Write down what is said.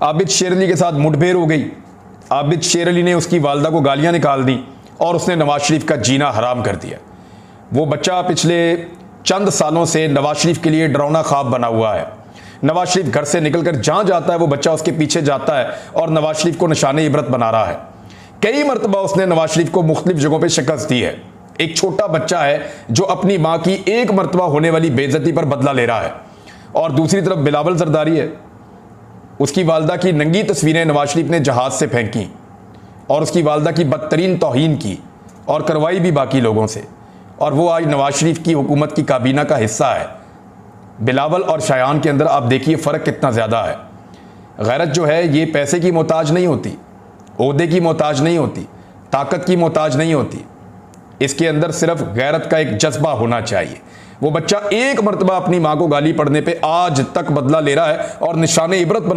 आबिद शेर अली के साथ मुठभेड़ हो गई। आबिद शेर अली ने उसकी वालदा को गालियां निकाल दी और उसने नवाज शरीफ का जीना हराम कर दिया। वो बच्चा पिछले चंद सालों से नवाज शरीफ के लिए डरावना ख्वाब बना हुआ है। नवाज शरीफ घर से निकलकर जहां जाता है वो बच्चा उसके पीछे जाता है और नवाज शरीफ को निशाने इबरत बना रहा है। कई मरतबा उसने नवाज शरीफ को मुख्तलिफ जगहों पर शिकस्त दी है। एक छोटा बच्चा है जो अपनी मां की एक मरतबा होने वाली बेइज्जती पर बदला ले रहा है। और दूसरी तरफ बिलावल जरदारी है, उसकी वालदा की नंगी तस्वीरें नवाज शरीफ ने जहाज से फेंकी और उसकी वालदा की बदतरीन तौहीन की और करवाई भी बाकी लोगों से, और वो आज नवाज शरीफ की हुकूमत की काबीना का हिस्सा है। बिलावल और शायान के अंदर आप देखिए फ़र्क कितना ज़्यादा है। गैरत जो है ये पैसे की मोहताज नहीं होती, ओहदे की मोहताज नहीं होती, ताकत की मोहताज नहीं होती। इसके अंदर सिर्फ गैरत का एक जज्बा होना चाहिए। वो बच्चा एक मरतबा अपनी माँ को गाली पड़ने पे आज तक बदला ले रहा है और निशाने इबरत बना